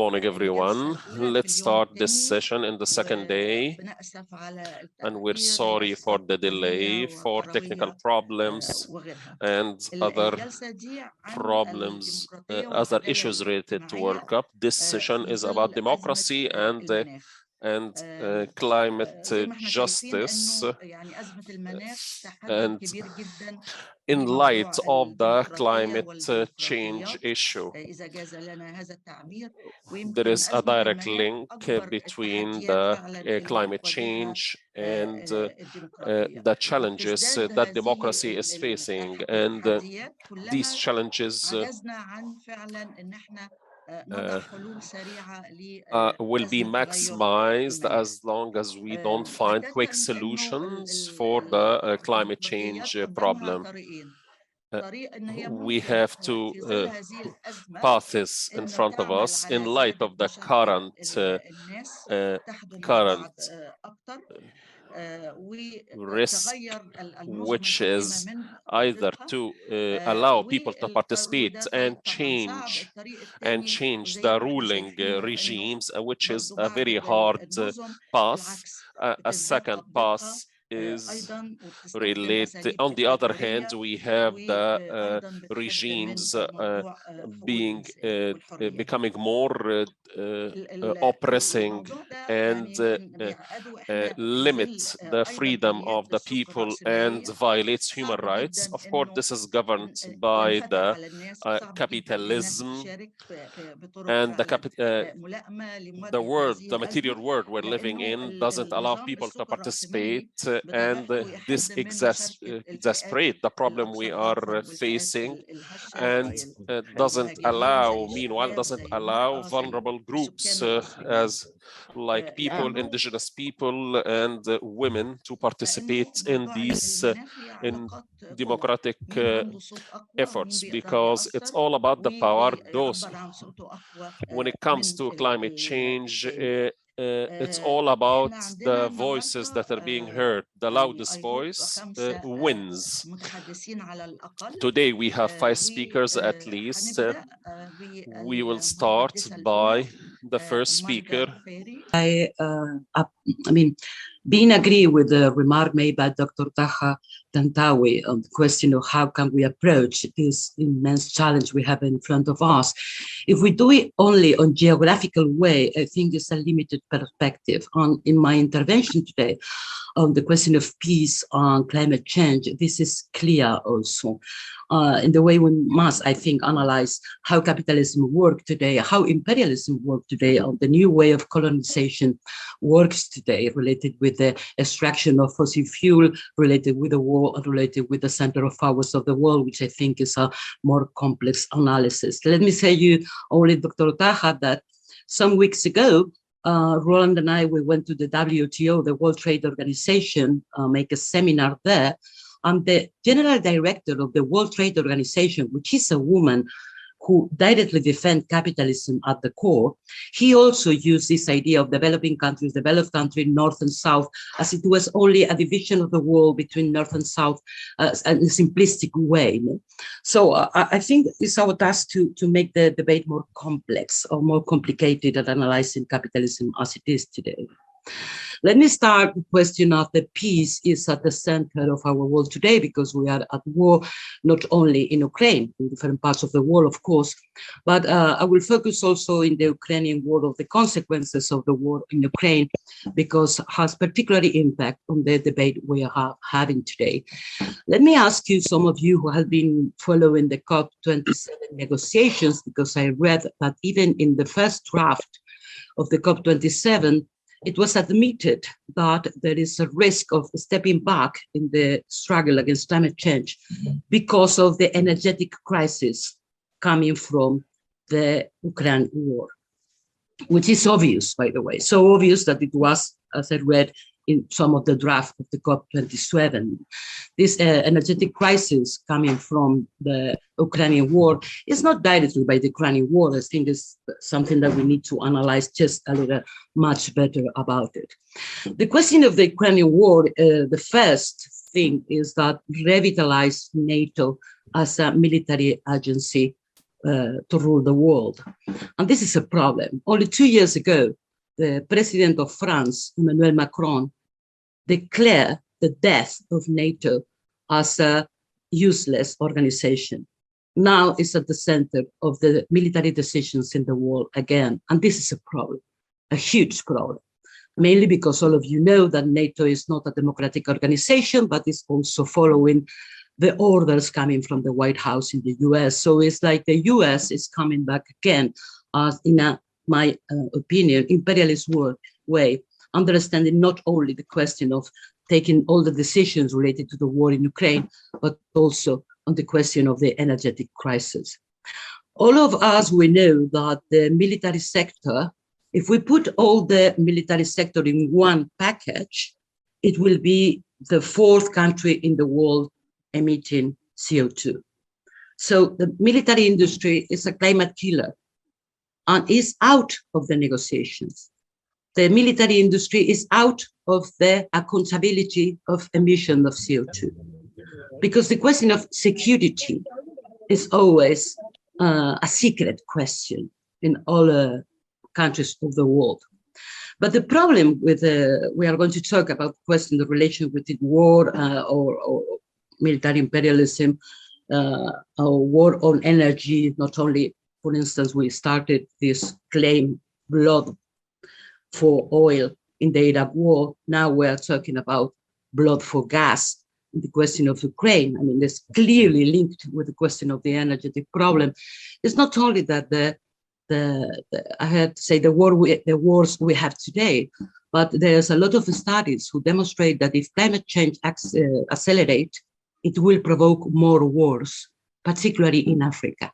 morning, everyone. Let's start this session in the second day. And we're sorry for the delay, for technical problems and other problems, other issues related to World Cup. This session is about democracy and climate justice. And in light of the climate change issue, there is a direct link between the climate change and the challenges that democracy is facing. And these challenges will be maximized as long as we don't find quick solutions for the climate change problem. We have two paths in front of us in light of the current risk, which is either to allow people to participate and change the ruling regimes, which is a very hard path. A second path is related. On the other hand, we have the regimes becoming more oppressing and limit the freedom of the people and violates human rights. Of course, this is governed by the capitalism and the world, the material world we're living in doesn't allow people to participate, and this exasperates the problem we are facing, and doesn't allow vulnerable groups as like people, indigenous people and women to participate in these in democratic efforts, because it's all about the power. When it comes to climate change, it's all about the voices that are being heard. The loudest voice wins. Today we have 5 speakers at least. We will start by the first speaker. Being agree with the remark made by Dr. Taha Tantawi on the question of how can we approach this immense challenge we have in front of us. If we do it only on geographical way, I think it's a limited perspective. In my intervention today on the question of peace on climate change, this is clear also. In the way we must, I think, analyze how capitalism works today, how imperialism works today, the new way of colonization works today, related with the extraction of fossil fuel, related with the war, related with the center of powers of the world, which I think is a more complex analysis. Let me say you only, Dr. Taha, that some weeks ago, Roland and I, we went to the WTO, the World Trade Organization, make a seminar there. And the general director of the World Trade Organization, which is a woman who directly defends capitalism at the core, he also used this idea of developing countries, developed country, North and South, as it was only a division of the world between North and South in a simplistic way. So I think it's our task to make the debate more complex or more complicated at analyzing capitalism as it is today. Let me start the question of the peace is at the center of our world today, because we are at war, not only in Ukraine, in different parts of the world, of course, but I will focus also in the Ukrainian war of the consequences of the war in Ukraine, because it has particularly impact on the debate we are having today. Let me ask you, some of you who have been following the COP27 negotiations, because I read that even in the first draft of the COP27, it was admitted that there is a risk of stepping back in the struggle against climate change because of the energetic crisis coming from the Ukraine war, which is obvious, by the way, so obvious that it was, as I read in some of the draft of the COP27. This energetic crisis coming from the Ukrainian war is not directly by the Ukrainian war. I think it's something that we need to analyze just a little much better about it. The question of the Ukrainian war, the first thing is that revitalize NATO as a military agency to rule the world. And this is a problem. Only 2 years ago, the president of France, Emmanuel Macron, declared the death of NATO as a useless organization. Now it's at the center of the military decisions in the world again. And this is a problem, a huge problem, mainly because all of you know that NATO is not a democratic organization, but is also following the orders coming from the White House in the US. So it's like the US is coming back again, in my opinion, imperialist way, understanding not only the question of taking all the decisions related to the war in Ukraine, but also on the question of the energetic crisis. All of us, we know that the military sector, if we put all the military sector in one package, it will be the 4th country in the world emitting CO2. So the military industry is a climate killer and is out of the negotiations. The military industry is out of the accountability of emission of CO2. Because the question of security is always a secret question in all countries of the world. But the problem with, we are going to talk about the question of relation with the war or military imperialism, or war on energy. Not only, for instance, we started this claim blood for oil in the Iraq war. Now we're talking about blood for gas. The question of Ukraine, I mean, it's clearly linked with the question of the energetic problem. It's not only that I had to say the wars we have today, but there's a lot of studies who demonstrate that if climate change accelerates, it will provoke more wars, particularly in Africa.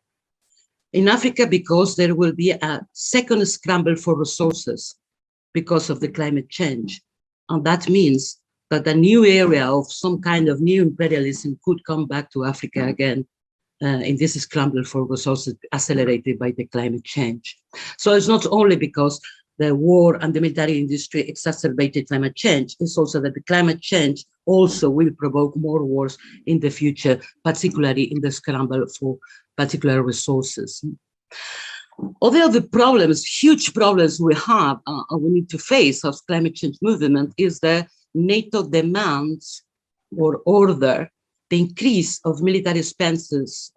In Africa, because there will be a second scramble for resources because of the climate change. And that means that a new area of some kind of new imperialism could come back to Africa again in this scramble for resources accelerated by the climate change. So it's not only because the war and the military industry exacerbated climate change, it's also that the climate change also will provoke more wars in the future, particularly in the scramble for particular resources. Other of the problems, huge problems we have, we need to face as climate change movement is the NATO demands or order the increase of military expenses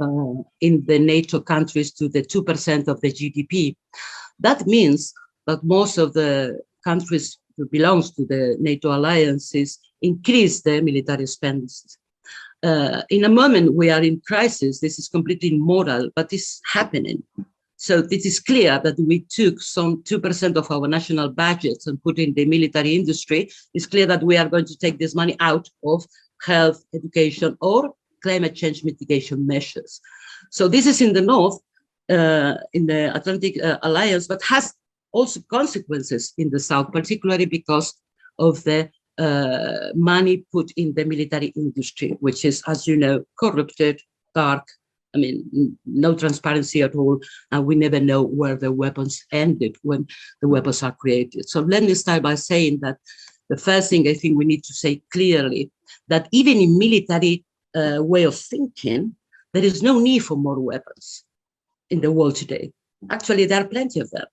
in the NATO countries to the 2% of the GDP. That means that most of the countries who belongs to the NATO alliances increase their military expenses. In a moment we are in crisis, this is completely immoral, but it's happening. So it is clear that we took some 2% of our national budgets and put in the military industry. It's clear that we are going to take this money out of health, education, or climate change mitigation measures. So this is in the north, in the Atlantic Alliance, but has also consequences in the south, particularly because of the money put in the military industry, which is, as you know, corrupted, dark, I mean, no transparency at all, and we never know where the weapons ended when the weapons are created. So let me start by saying that the first thing I think we need to say clearly, that even in military way of thinking, there is no need for more weapons in the world today. Actually, there are plenty of them.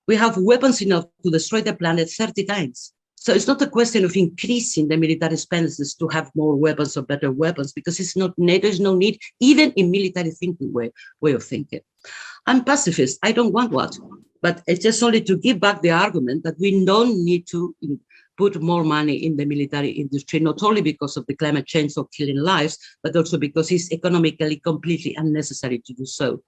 We have weapons enough to destroy the planet 30 times. So it's not a question of increasing the military expenses to have more weapons or better weapons, because it's not, there's no need, even in military thinking way of thinking. I'm pacifist, I don't want what, but it's just only to give back the argument that we don't need to put more money in the military industry, not only because of the climate change or killing lives, but also because it's economically completely unnecessary to do so.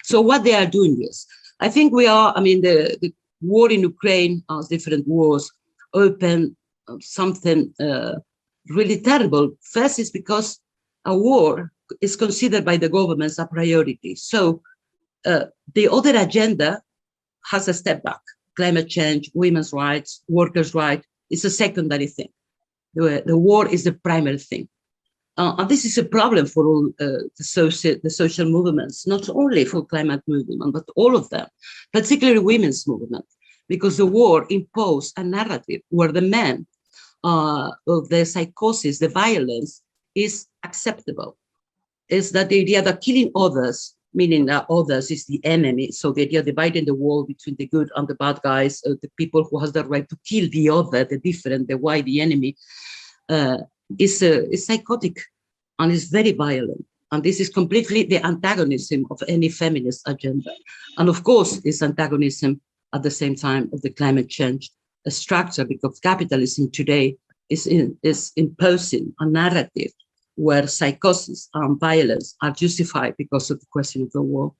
So what they are doing is, I think we are, I mean, the war in Ukraine, as different wars, open something really terrible. First is because a war is considered by the governments a priority. So the other agenda has a step back. Climate change, women's rights, workers' rights is a secondary thing. The war is the primary thing. And this is a problem for all the social movements, not only for climate movement, but all of them, particularly women's movement. Because the war imposed a narrative where the men of the psychosis, the violence is acceptable. Is that the idea that killing others meaning that others is the enemy. So the idea of dividing the world between the good and the bad guys, the people who has the right to kill the other, the different, the white, the enemy, is psychotic and is very violent. And this is completely the antagonism of any feminist agenda. And of course, it's antagonism at the same time of the climate change structure, because capitalism today is imposing a narrative where psychosis and violence are justified because of the question of the war.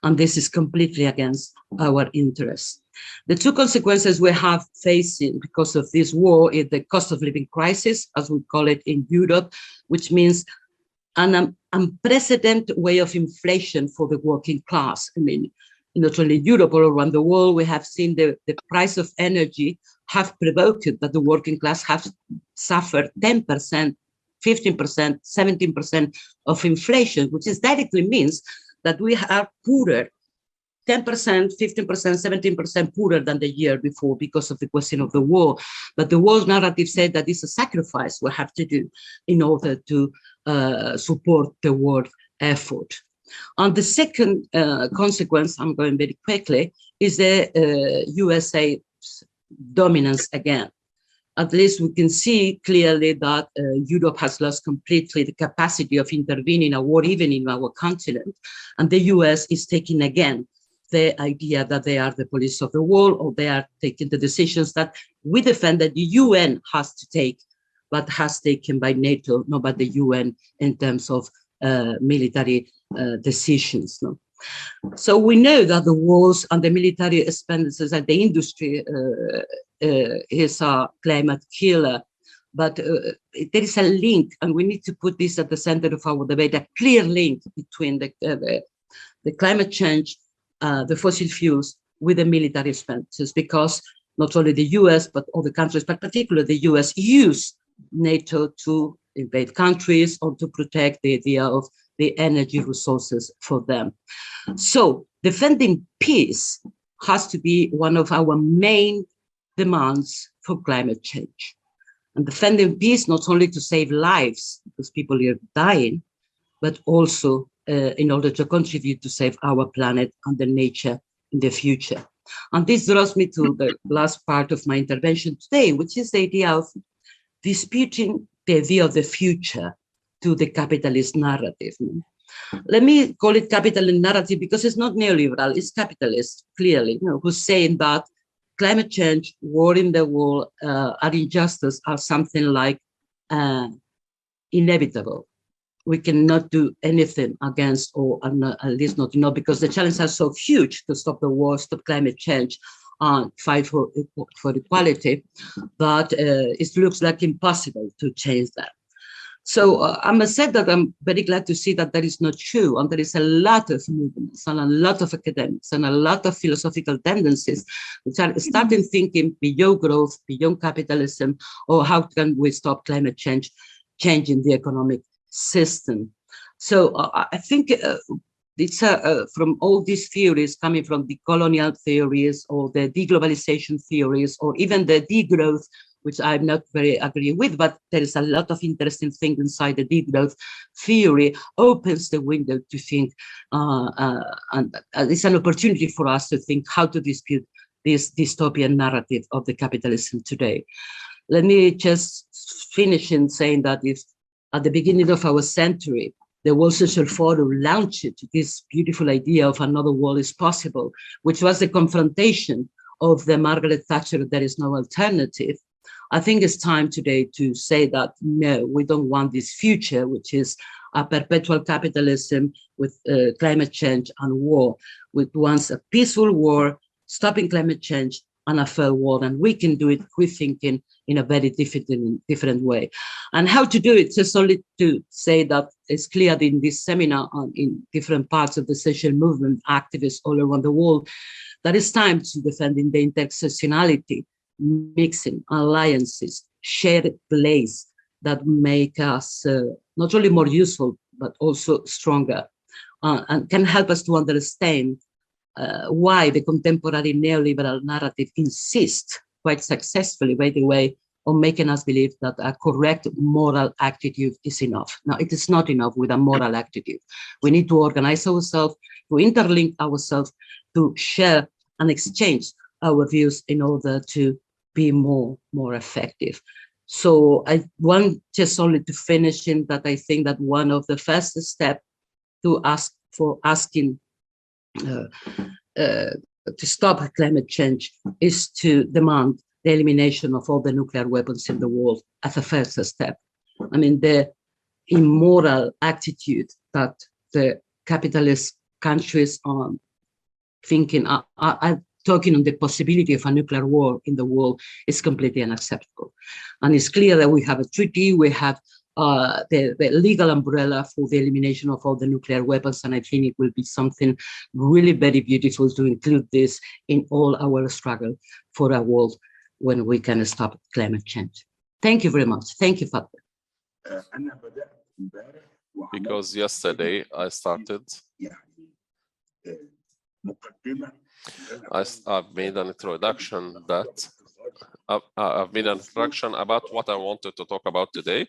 And this is completely against our interests. The two consequences we have facing because of this war is the cost of living crisis, as we call it in Europe, which means an unprecedented way of inflation for the working class. I mean, not only in Europe, all around the world, we have seen the price of energy have provoked that the working class have suffered 10%, 15%, 17% of inflation, which is directly means that we are poorer, 10%, 15%, 17% poorer than the year before because of the question of the war. But the world narrative said that it's a sacrifice we have to do in order to support the world effort. And the second consequence, I'm going very quickly, is the USA dominance again. At least we can see clearly that Europe has lost completely the capacity of intervening in a war, even in our continent. And the US is taking again the idea that they are the police of the world, or they are taking the decisions that we defend that the UN has to take, but has taken by NATO, not by the UN in terms of military decisions. No? So we know that the wars and the military expenditures and the industry is a climate killer, but there is a link, and we need to put this at the center of our debate, a clear link between the climate change, the fossil fuels with the military expenditures, because not only the US, but other countries, but particularly the US, use NATO to invade countries or to protect the idea of the energy resources for them. So defending peace has to be one of our main demands for climate change. And defending peace not only to save lives, because people are dying, but also in order to contribute to save our planet and the nature in the future. And this draws me to the last part of my intervention today, which is the idea of disputing the idea of the future to the capitalist narrative. Let me call it capitalist narrative because it's not neoliberal, it's capitalist, clearly, who's saying that climate change, war in the world, and injustice are something like inevitable. We cannot do anything against, or at least not enough, because the challenges are so huge to stop the war, stop climate change, and fight for equality, but it looks like impossible to change that. So I must say that I'm very glad to see that that is not true. And there is a lot of movements and a lot of academics and a lot of philosophical tendencies which are starting thinking beyond growth, beyond capitalism, or how can we stop climate change, changing the economic system. So I think it's from all these theories coming from the colonial theories or the deglobalization theories or even the degrowth, which I'm not very agree with, but there is a lot of interesting things inside the degrowth theory, opens the window to think, and it's an opportunity for us to think how to dispute this dystopian narrative of the capitalism today. Let me just finish in saying that if at the beginning of our century, the World Social Forum launched this beautiful idea of another world is possible, which was the confrontation of the Margaret Thatcher, there is no alternative. I think it's time today to say that, no, we don't want this future, which is a perpetual capitalism with climate change and war. We want a peaceful war, stopping climate change, and a fair world. And we can do it, we're thinking in a very different way. And how to do it, just only to say that it's clear that in this seminar and in different parts of the social movement, activists all around the world, that it's time to defend the intersectionality, mixing alliances, shared place that make us not only more useful, but also stronger, and can help us to understand why the contemporary neoliberal narrative insists quite successfully, by the way, on making us believe that a correct moral attitude is enough. Now, it is not enough with a moral attitude. We need to organize ourselves, to interlink ourselves, to share and exchange our views in order to be more effective. So I want just only to finish in that I think that one of the first steps to asking to stop climate change is to demand the elimination of all the nuclear weapons in the world as a first step. I mean, the immoral attitude that the capitalist countries are thinking, are talking on the possibility of a nuclear war in the world is completely unacceptable. And it's clear that we have a treaty, we have the legal umbrella for the elimination of all the nuclear weapons, and I think it will be something really very beautiful to include this in all our struggle for a world when we can stop climate change. Thank you very much. Thank you, Fatma. Because yesterday I started, I've made an introduction that I've made an introduction about what I wanted to talk about today.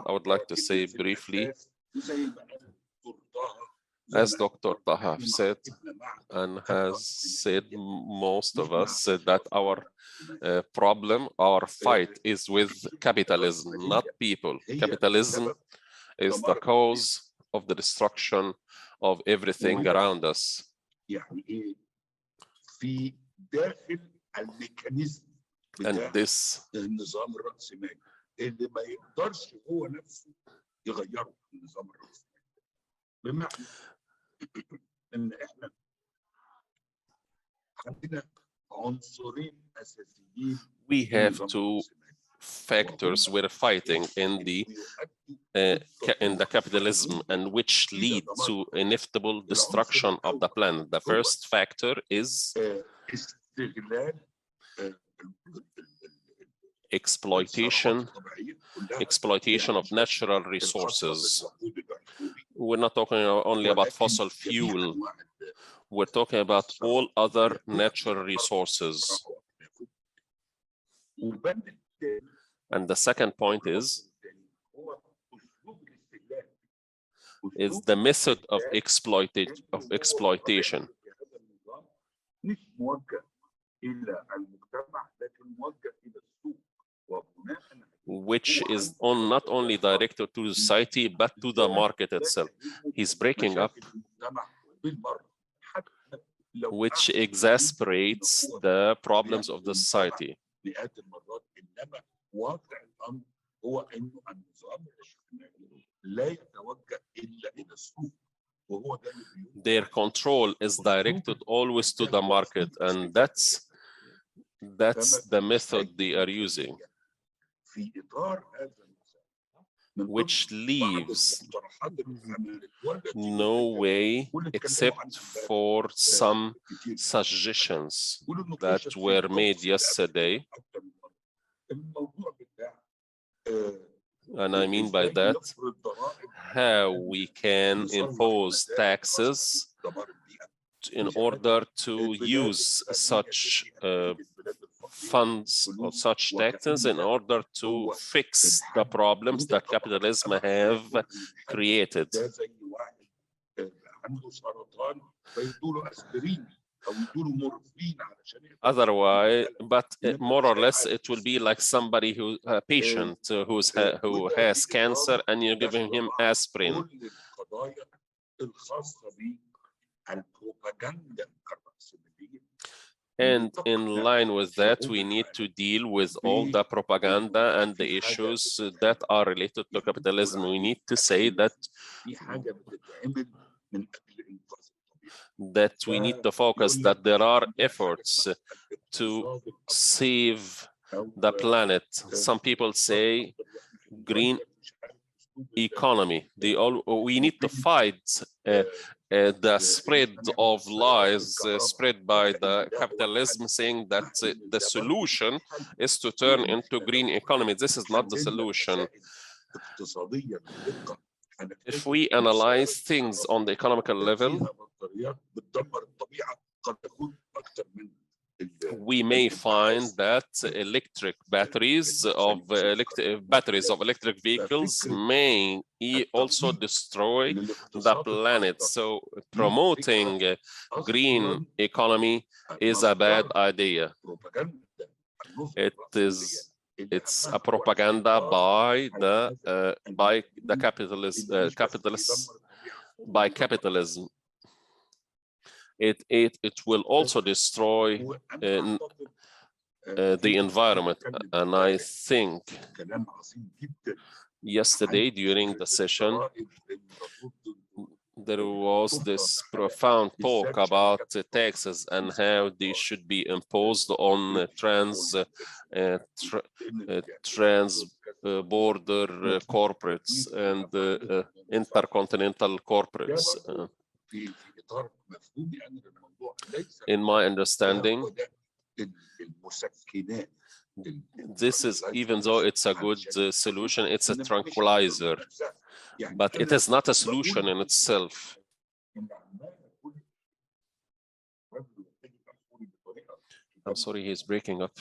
I would like to say briefly, as Dr. Taha said, and has said, most of us said that our problem, our fight is with capitalism, not people. Capitalism is the cause of the destruction of everything around us. And this we have two factors we're fighting in the capitalism, and which lead to inevitable destruction of the planet. The first factor is exploitation of natural resources. We're not talking only about fossil fuel. We're talking about all other natural resources. And the second point is the method of exploitation, which is not only directed to society, but to the market itself. He's breaking up, which exasperates the problems of the society. Their control is directed always to the market, and that's the method they are using, which leaves no way except for some suggestions that were made yesterday. And I mean by that, how we can impose taxes in order to use such funds or such taxes in order to fix the problems that capitalism have created. Otherwise, but more or less, it will be like somebody who a patient who has cancer, and you're giving him aspirin. And in line with that, we need to deal with all the propaganda and the issues that are related to capitalism. We need to say that we need to focus that there are efforts to save the planet. Some people say green economy. We need to fight the spread of lies spread by the capitalism, saying that the solution is to turn into green economy. This is not the solution. If we analyze things on the economical level, we may find that batteries of electric vehicles may also destroy the planet. So promoting green economy is a bad idea. It's a propaganda by the capitalists, by capitalism. It will also destroy the environment. And I think yesterday during the session, there was this profound talk about taxes and how they should be imposed on trans-border corporates and intercontinental corporates. In my understanding, this is, even though it's a good solution, it's a tranquilizer, but it is not a solution in itself. I'm sorry, he's breaking up.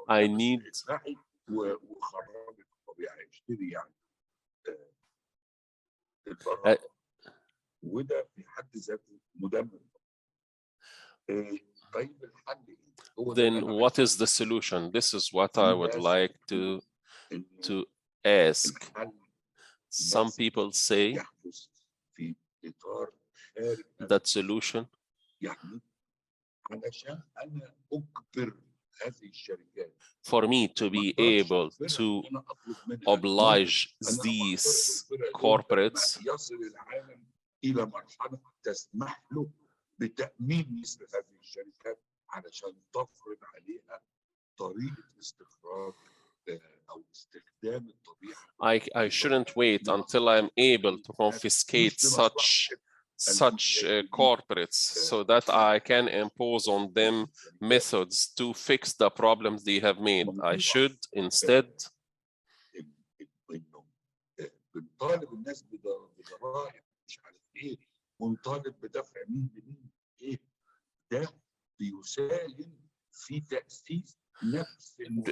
I need then what is the solution? This is what I would like to ask. Some people say that solution for me to be able to oblige these corporates I shouldn't wait until I'm able to confiscate such corporates so that I can impose on them methods to fix the problems they have made. I should instead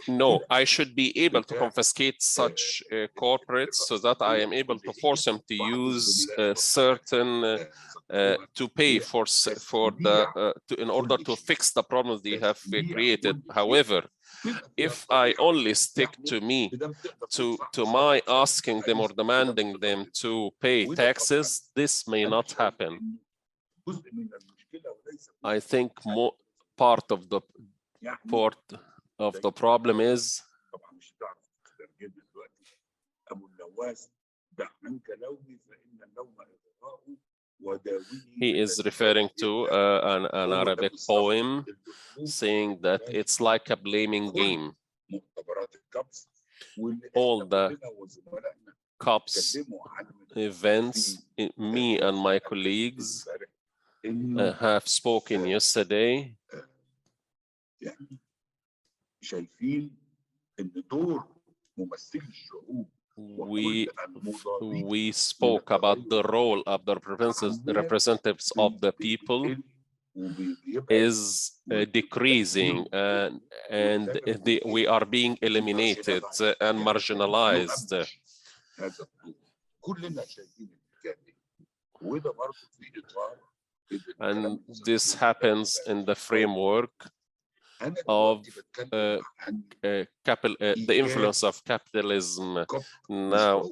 no, I should be able to confiscate such corporates so that I am able to force them to use certain to pay in order to fix the problems they have created. However, if I only stick to my asking them or demanding them to pay taxes, this may not happen. I think part of the problem is he is referring to an Arabic poem saying that it's like a blaming game. All the COPs events, me and my colleagues have spoken yesterday. We spoke about the role of the representatives of the people is decreasing, and we are being eliminated and marginalized. And this happens in the framework of the influence of capitalism. Now,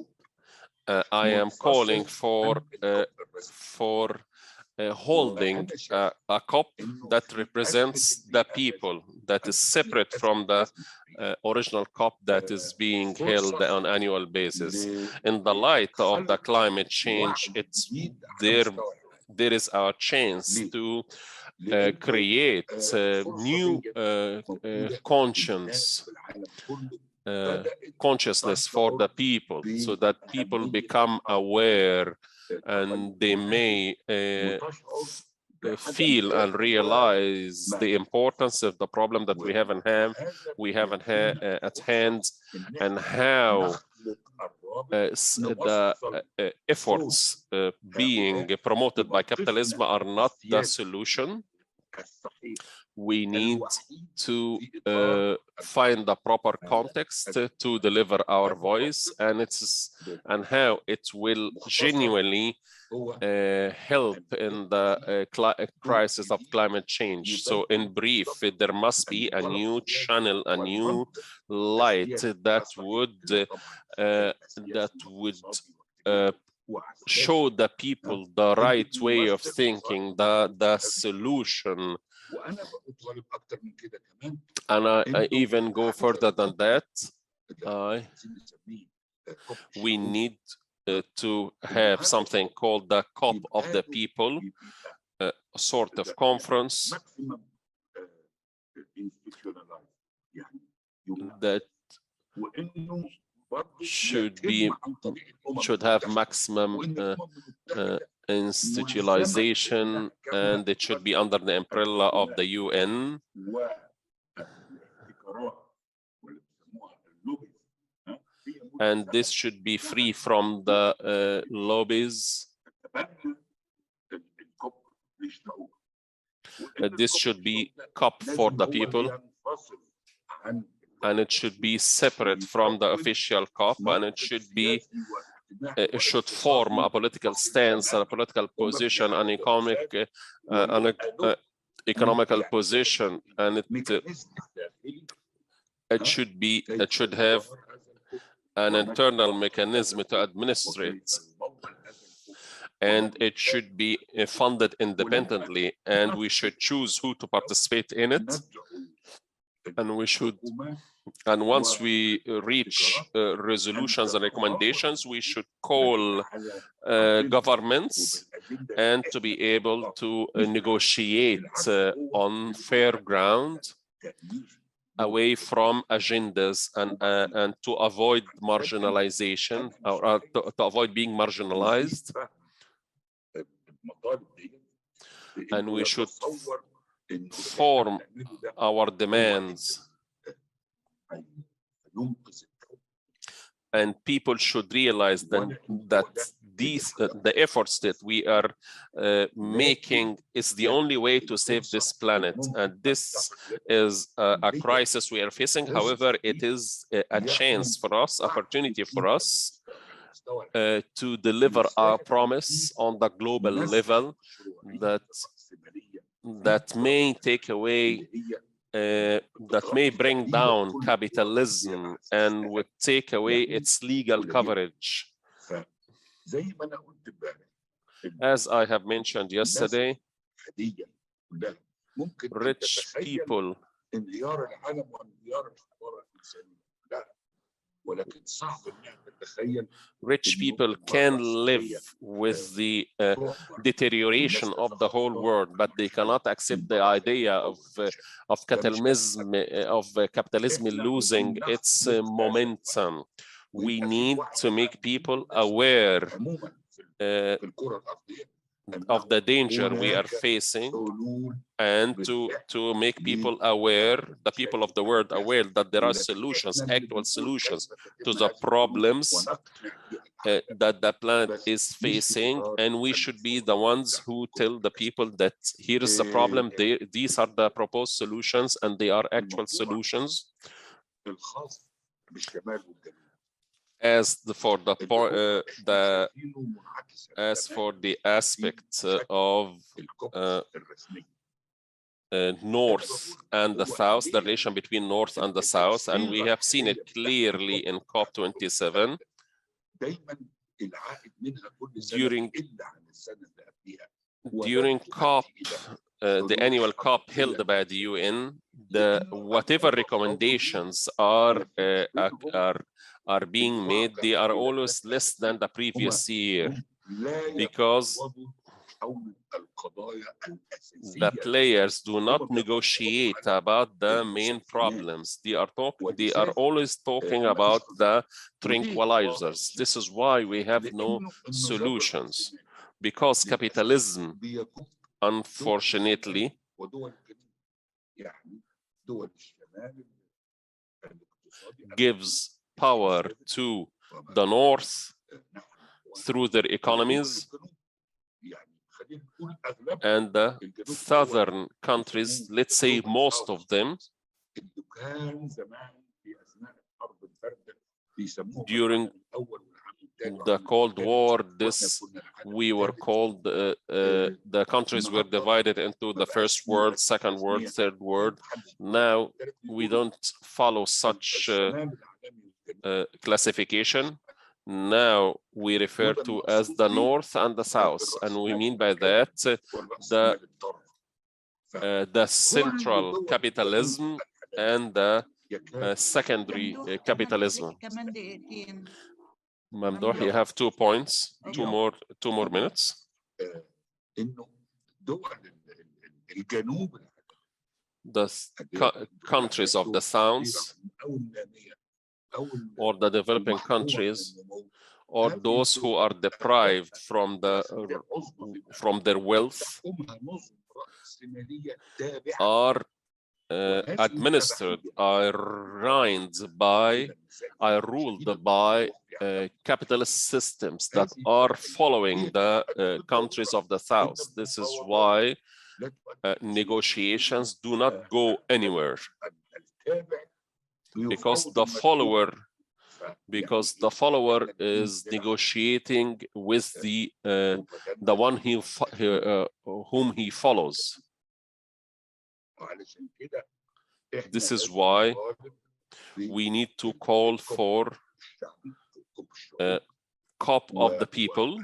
I am calling for holding a COP that represents the people, that is separate from the original COP that is being held on an annual basis. In the light of the climate change, there is our chance to create new consciousness for the people, so that people become aware and they may feel and realize the importance of the problem that we have at hand, and how efforts being promoted by capitalism are not the solution. We need to find the proper context to deliver our voice, and how it will genuinely help in the crisis of climate change. So in brief, there must be a new channel, a new light that would show the people the right way of thinking, the solution. And I even go further than that. We need to have something called the COP of the people, a sort of conference that should have maximum institutionalization, and it should be under the umbrella of the UN. And this should be free from the lobbies. This should be COP for the people, and it should be separate from the official COP, and it should form a political stance, a political position, an economical position, and it should have an internal mechanism to administrate, and it should be funded independently, and we should choose who to participate in it, and once we reach resolutions and recommendations, we should call governments and to be able to negotiate on fair ground, away from agendas, and to avoid marginalization, or to avoid being marginalized. And we should form our demands, and people should realize that the efforts that we are making is the only way to save this planet. And this is a crisis we are facing. However, it is a chance for us, opportunity for us to deliver our promise on the global level that may take away, that may bring down capitalism and would take away its legal coverage. As I have mentioned yesterday, rich people can live with the deterioration of the whole world, but they cannot accept the idea of capitalism losing its momentum. We need to make people aware of the danger we are facing, and to make people aware, the people of the world aware, that there are solutions, actual solutions to the problems that the planet is facing, and we should be the ones who tell the people that here is the problem, these are the proposed solutions, and they are actual solutions. As for the aspect of North and the South, the relation between North and the South, and we have seen it clearly in COP27. During COP, the annual COP held by the UN, whatever recommendations are being made, they are always less than the previous year, because the players do not negotiate about the main problems. They are always talking about the tranquilizers. This is why we have no solutions, because capitalism, unfortunately, gives power to the North through their economies, and the southern countries, let's say most of them, during the Cold War, we were called, the countries were divided into the first world, second world, third world. Now we don't follow such classification. Now we refer to as the North and the South, and we mean by that the central capitalism and the secondary capitalism. Mamdouh, you have 2 points, two more minutes. The countries of the South, or the developing countries, or those who are deprived from their wealth, are administered, are ruled by capitalist systems that are following the countries of the South. This is why negotiations do not go anywhere, because the follower is negotiating with the one whom he follows. This is why we need to call for a COP of the people,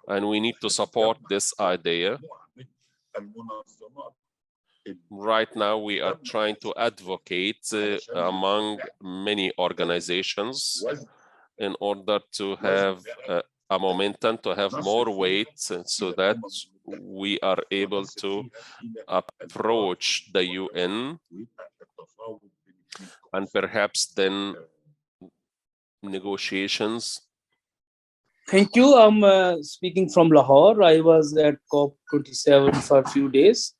and we need to support this idea. Right now, we are trying to advocate among many organizations in order to have a momentum, to have more weight, so that we are able to approach the UN, and perhaps then negotiations. Thank you. I'm speaking from Lahore. I was at COP27 for a few days.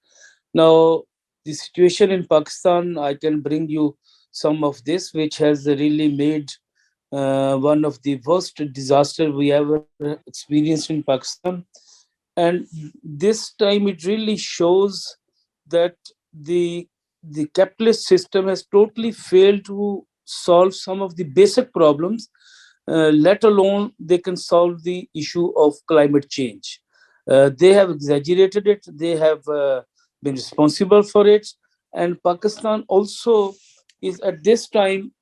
Now, the situation in Pakistan, I can bring you some of this, which has really made one of the worst disasters we ever experienced in Pakistan. And this time it really shows that the capitalist system has totally failed to solve some of the basic problems, let alone they can solve the issue of climate change. They have exaggerated it. They have been responsible for it. And Pakistan also is at this time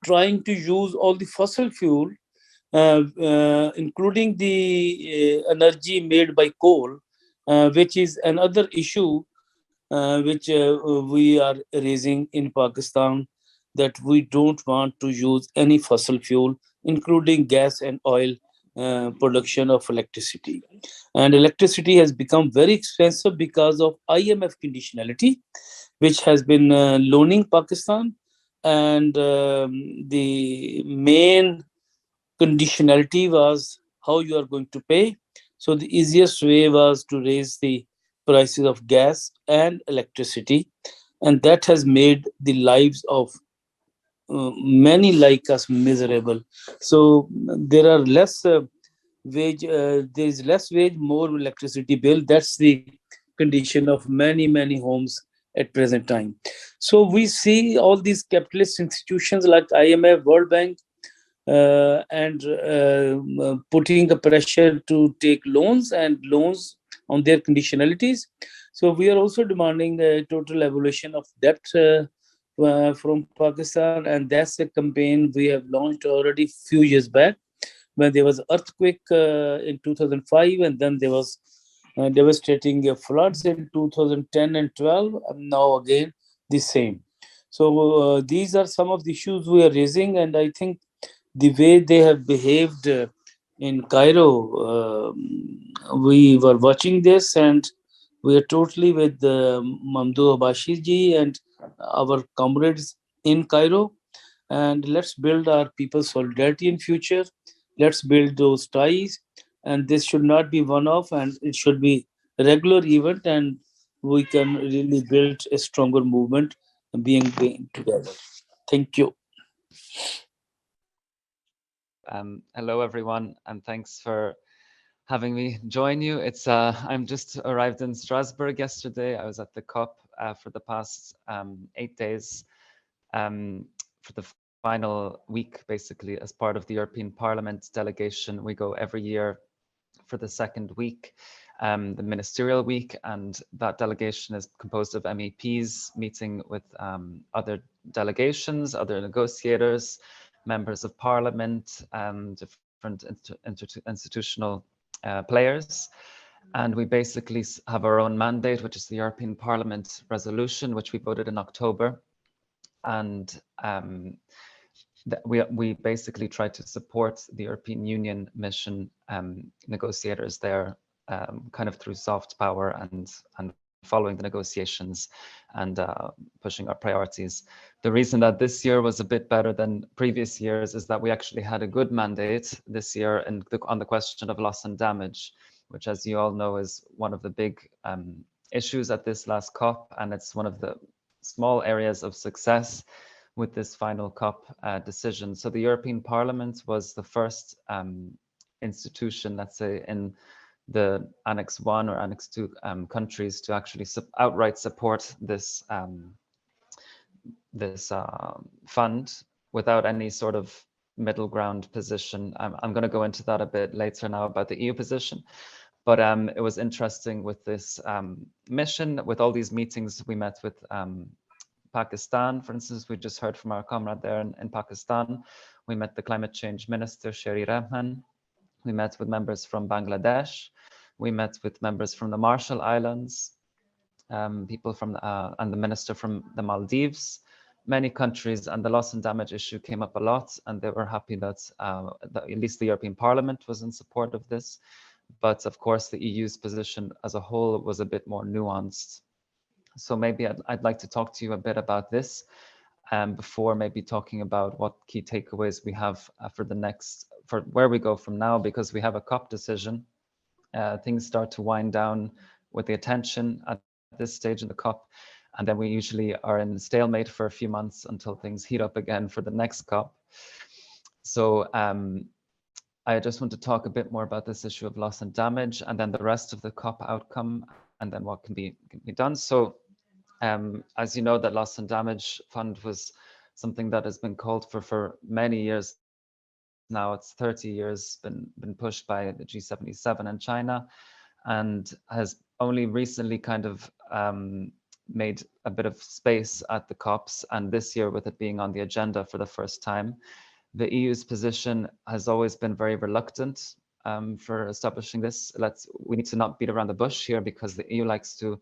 trying to use all the fossil fuel, including the energy made by coal, which is another issue which we are raising in Pakistan, that we don't want to use any fossil fuel, including gas and oil production of electricity. And electricity has become very expensive because of IMF conditionality, which has been loaning Pakistan. And the main conditionality was how you are going to pay. So the easiest way was to raise the prices of gas and electricity. And that has made the lives of many like us miserable. So there are less wage, there is less wage, more electricity bill. That's the condition of many homes at present time. So we see all these capitalist institutions like IMF, World Bank, and putting a pressure to take loans on their conditionalities. So we are also demanding a total abolition of debt from Pakistan, and that's a campaign we have launched already a few years back, when there was earthquake in 2005, and then there was devastating floods in 2010 and 12, and now again the same. So these are some of the issues we are raising, and I think the way they have behaved in Cairo, we were watching this, and we are totally with Mamdouh Abbasi ji and our comrades in Cairo. And let's build our people's solidarity in future. Let's build those ties, and this should not be one-off, and it should be a regular event, and we can really build a stronger movement being together. Thank you. Hello, everyone, and thanks for having me join you. I'm just arrived in Strasbourg yesterday. I was at the COP for the past 8 days for the final week, basically, as part of the European Parliament delegation. We go every year for the second week, the ministerial week, and that delegation is composed of MEPs meeting with other delegations, other negotiators, members of parliament, different institutional players. And we basically have our own mandate, which is the European Parliament resolution, which we voted in October. And we basically try to support the European Union mission negotiators there, kind of through soft power and following the negotiations and pushing our priorities. The reason that this year was a bit better than previous years is that we actually had a good mandate this year on the question of loss and damage, which, as you all know, is one of the big issues at this last COP, and it's one of the small areas of success with this final COP decision. So the European Parliament was the first institution, let's say, in the Annex 1 or Annex 2 countries to actually outright support this fund without any sort of middle ground position. I'm going to go into that a bit later now about the EU position. But it was interesting with this mission, with all these meetings. We met with Pakistan, for instance. We just heard from our comrade there in Pakistan. We met the climate change minister, Sherry Rahman. We met with members from Bangladesh. We met with members from the Marshall Islands, people from and the minister from the Maldives, many countries, and the loss and damage issue came up a lot, and they were happy that at least the European Parliament was in support of this. But of course, the EU's position as a whole was a bit more nuanced. So maybe I'd like to talk to you a bit about this before maybe talking about what key takeaways we have for where we go from now, because we have a COP decision. Things start to wind down with the attention at this stage in the COP, and then we usually are in stalemate for a few months until things heat up again for the next COP. So I just want to talk a bit more about this issue of loss and damage, and then the rest of the COP outcome, and then what can be done. So as you know, that loss and damage fund was something that has been called for many years now. It's 30 years been pushed by the G77 in China, and has only recently kind of made a bit of space at the COPs, and this year with it being on the agenda for the first time. The EU's position has always been very reluctant for establishing this. We need to not beat around the bush here, because the EU likes to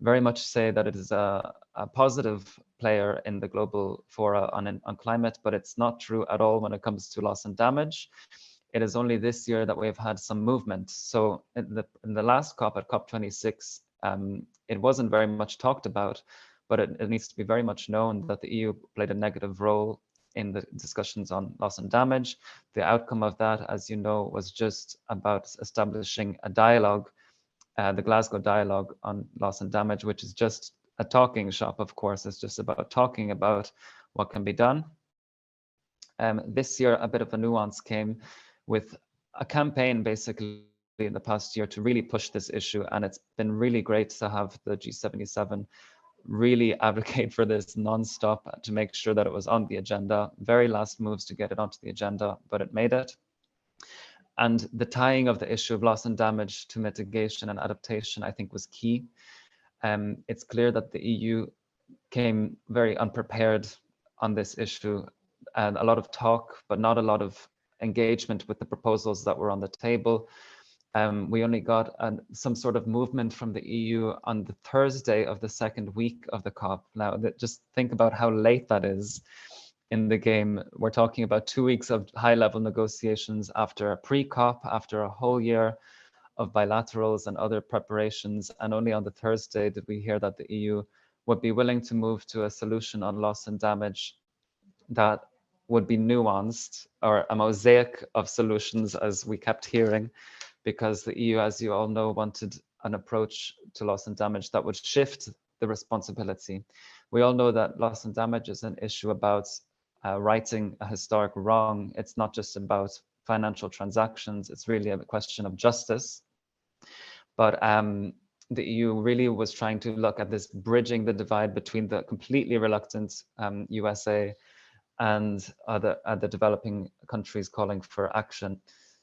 very much say that it is a positive player in the global fora on climate, but it's not true at all when it comes to loss and damage. It is only this year that we've had some movement. So in the last COP, at COP26, it wasn't very much talked about, but it needs to be very much known that the EU played a negative role in the discussions on loss and damage. The outcome of that, as you know, was just about establishing a dialogue, the Glasgow Dialogue on Loss and Damage, which is just a talking shop, of course. It's just about talking about what can be done. This year, a bit of a nuance came with a campaign, basically, in the past year to really push this issue, and it's been really great to have the G77 really advocate for this non-stop to make sure that it was on the agenda. Very last moves to get it onto the agenda, but it made it. And the tying of the issue of loss and damage to mitigation and adaptation, I think, was key. It's clear that the EU came very unprepared on this issue, and a lot of talk, but not a lot of engagement with the proposals that were on the table. We only got some sort of movement from the EU on the Thursday of the second week of the COP. Now, just think about how late that is in the game. We're talking about 2 weeks of high-level negotiations after a pre-COP, after a whole year of bilaterals and other preparations. And only on the Thursday did we hear that the EU would be willing to move to a solution on loss and damage that would be nuanced, or a mosaic of solutions, as we kept hearing, because the EU, as you all know, wanted an approach to loss and damage that would shift the responsibility. We all know that loss and damage is an issue about righting a historic wrong. It's not just about financial transactions. It's really a question of justice. But the EU really was trying to look at this bridging the divide between the completely reluctant USA and other developing countries calling for action.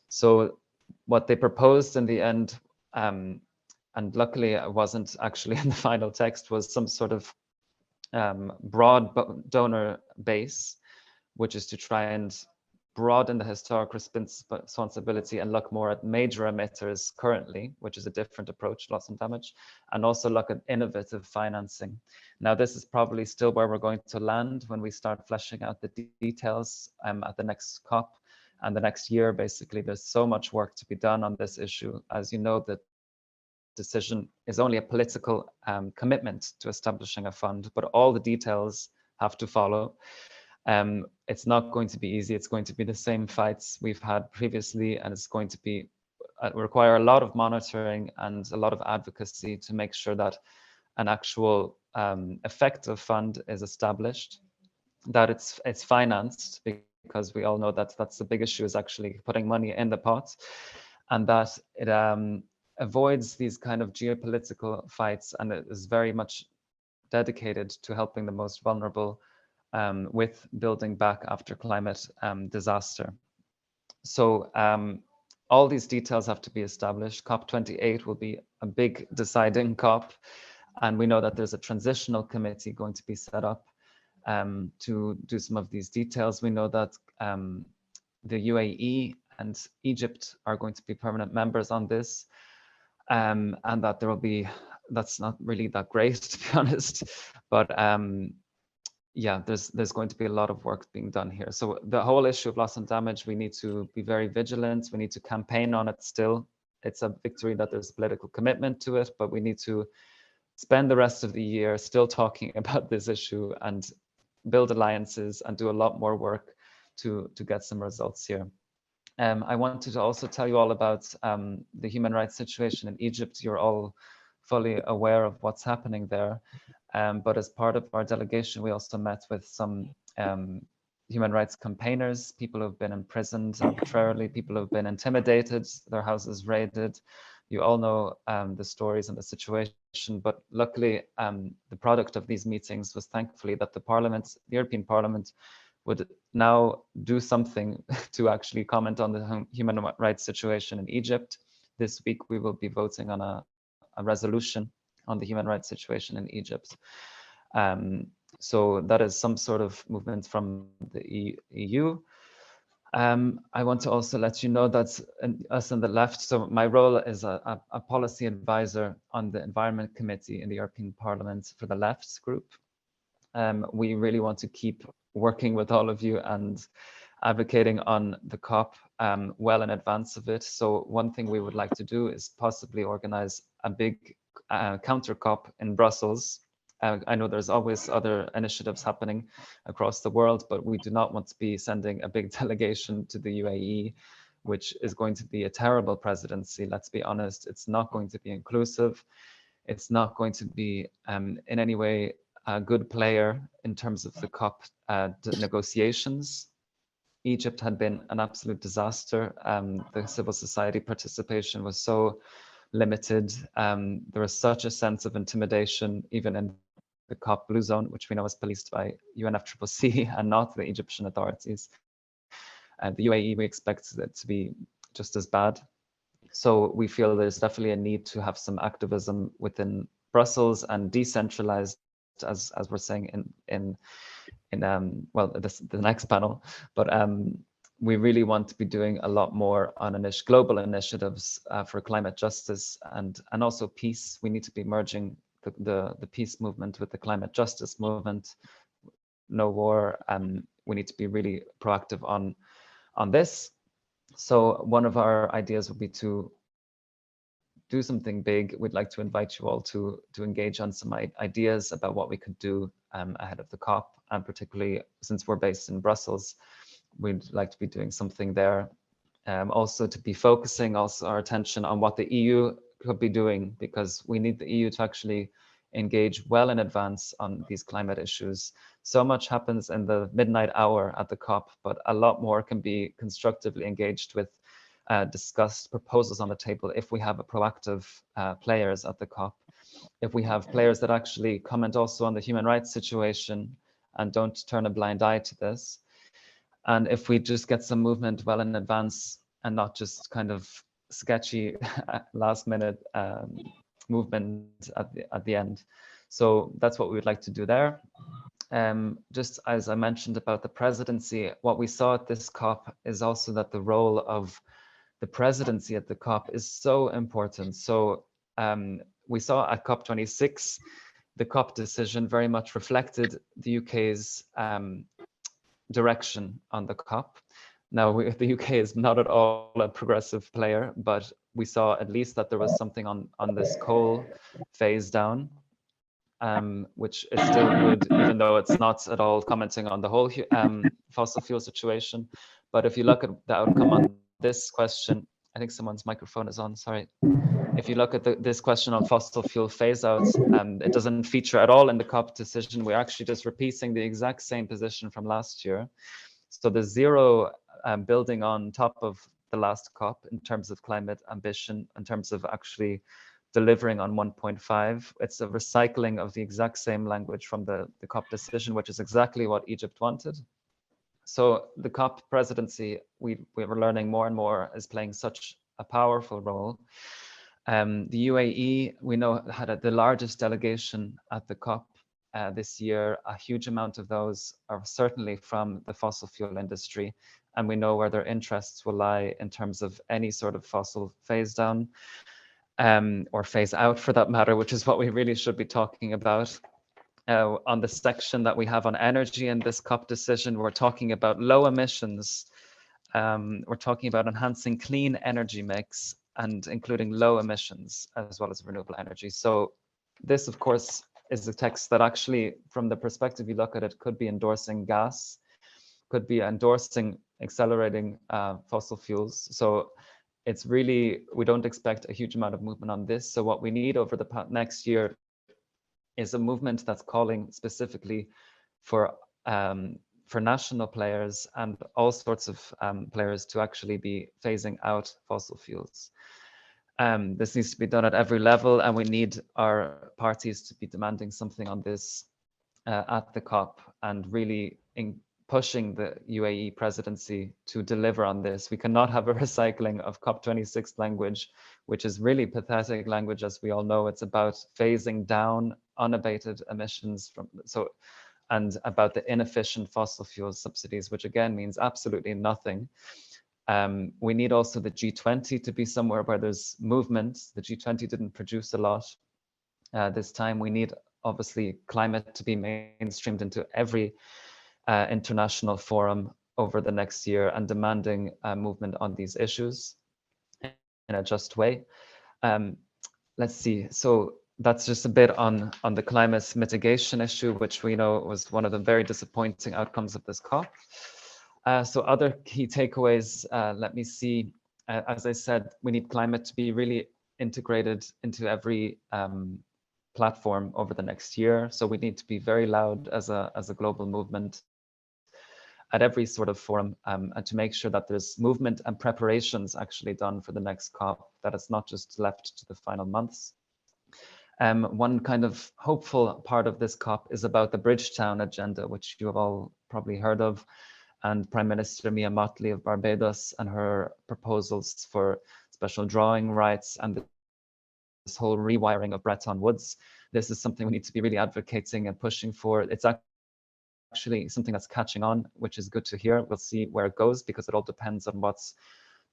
So what they proposed in the end, and luckily it wasn't actually in the final text, was some sort of broad donor base, which is to try and broaden the historic responsibility and look more at major emitters currently, which is a different approach, loss and damage, and also look at innovative financing. Now, this is probably still where we're going to land when we start fleshing out the details at the next COP and the next year. Basically, there's so much work to be done on this issue. As you know, the decision is only a political commitment to establishing a fund, but all the details have to follow. It's not going to be easy. It's going to be the same fights we've had previously, and it's going to be require a lot of monitoring and a lot of advocacy to make sure that an actual effective fund is established, that it's financed, because we all know that that's the big issue, is actually putting money in the pot, and that it avoids these kind of geopolitical fights, and it is very much dedicated to helping the most vulnerable with building back after climate disaster. So all these details have to be established. COP28 will be a big deciding COP, and we know that there's a transitional committee going to be set up to do some of these details. We know that the UAE and Egypt are going to be permanent members on this, and that there will be, that's not really that great, to be honest, but yeah, there's going to be a lot of work being done here. So the whole issue of loss and damage, we need to be very vigilant. We need to campaign on it still. It's a victory that there's political commitment to it, but we need to spend the rest of the year still talking about this issue and build alliances and do a lot more work to get some results here. I wanted to also tell you all about the human rights situation in Egypt. You're all fully aware of what's happening there. But as part of our delegation, we also met with some human rights campaigners, people who have been imprisoned arbitrarily, people who have been intimidated, their houses raided. You all know the stories and the situation, but luckily the product of these meetings was thankfully that the European Parliament would now do something to actually comment on the human rights situation in Egypt. This week we will be voting on a resolution on the human rights situation in Egypt. So that is some sort of movement from the EU. I want to also let you know that us on the left, so my role is a policy advisor on the Environment Committee in the European Parliament for the Left group. We really want to keep working with all of you and advocating on the COP well in advance of it. So one thing we would like to do is possibly organize a big counter COP in Brussels. I know there's always other initiatives happening across the world, but we do not want to be sending a big delegation to the UAE, which is going to be a terrible presidency. Let's be honest, it's not going to be inclusive. It's not going to be in any way a good player in terms of the COP negotiations. Egypt had been an absolute disaster. The civil society participation was so limited. There was such a sense of intimidation, even in the COP Blue Zone, which we know is policed by UNFCCC and not the Egyptian authorities. The UAE, we expect it to be just as bad. So we feel there's definitely a need to have some activism within Brussels and decentralized, as we're saying in well, the next panel. But we really want to be doing a lot more on global initiatives for climate justice and also peace. We need to be merging the peace movement with the climate justice movement. No war. We need to be really proactive on this. So one of our ideas would be to do something big. We'd like to invite you all to engage on some ideas about what we could do ahead of the COP, and particularly since we're based in Brussels, we'd like to be doing something there. Also to be focusing our attention on what the EU could be doing, because we need the EU to actually engage well in advance on these climate issues. So much happens in the midnight hour at the COP, but a lot more can be constructively engaged with discussed proposals on the table if we have a proactive players at the COP. If we have players that actually comment also on the human rights situation and don't turn a blind eye to this. And if we just get some movement well in advance and not just kind of sketchy last minute movement at the end. So that's what we would like to do there. Just as I mentioned about the presidency, what we saw at this COP is also that the role of the presidency at the COP is so important. So we saw at COP26, the COP decision very much reflected the UK's direction on the COP. Now, the UK is not at all a progressive player, but we saw at least that there was something on this coal phase down, which is still good, even though it's not at all commenting on the whole fossil fuel situation. But if you look at the outcome on this question, I think someone's microphone is on, sorry. If you look at this question on fossil fuel phase outs, it doesn't feature at all in the COP decision. We're actually just repeating the exact same position from last year. So the zero building on top of the last COP in terms of climate ambition, in terms of actually delivering on 1.5. It's a recycling of the exact same language from the COP decision, which is exactly what Egypt wanted. So the COP presidency, we were learning more and more, is playing such a powerful role. The UAE, we know, had the largest delegation at the COP this year. A huge amount of those are certainly from the fossil fuel industry, and we know where their interests will lie in terms of any sort of fossil phase down or phase out for that matter, which is what we really should be talking about. On the section that we have on energy in this COP decision, we're talking about low emissions. We're talking about enhancing clean energy mix and including low emissions as well as renewable energy. So this, of course, is a text that actually, from the perspective you look at it, could be endorsing gas, could be endorsing accelerating fossil fuels. So it's really, we don't expect a huge amount of movement on this. So what we need over the next year is a movement that's calling specifically for national players and all sorts of players to actually be phasing out fossil fuels. This needs to be done at every level, and we need our parties to be demanding something on this at the COP and really pushing the UAE presidency to deliver on this. We cannot have a recycling of COP26 language, which is really pathetic language, as we all know. It's about phasing down unabated emissions and about the inefficient fossil fuel subsidies, which again means absolutely nothing. We need also the G20 to be somewhere where there's movement. The G20 didn't produce a lot this time. We need, obviously, climate to be mainstreamed into every international forum over the next year and demanding movement on these issues in a just way. Let's see. So that's just a bit on the climate mitigation issue, which we know was one of the very disappointing outcomes of this COP. So other key takeaways, let me see. As I said, we need climate to be really integrated into every platform over the next year. So we need to be very loud as a global movement at every sort of forum, and to make sure that there's movement and preparations actually done for the next COP, that it's not just left to the final months. One kind of hopeful part of this COP is about the Bridgetown agenda, which you have all probably heard of, and Prime Minister Mia Mottley of Barbados and her proposals for special drawing rights and this whole rewiring of Bretton Woods. This is something we need to be really advocating and pushing for. It's actually something that's catching on, which is good to hear. We'll see where it goes, because it all depends on what's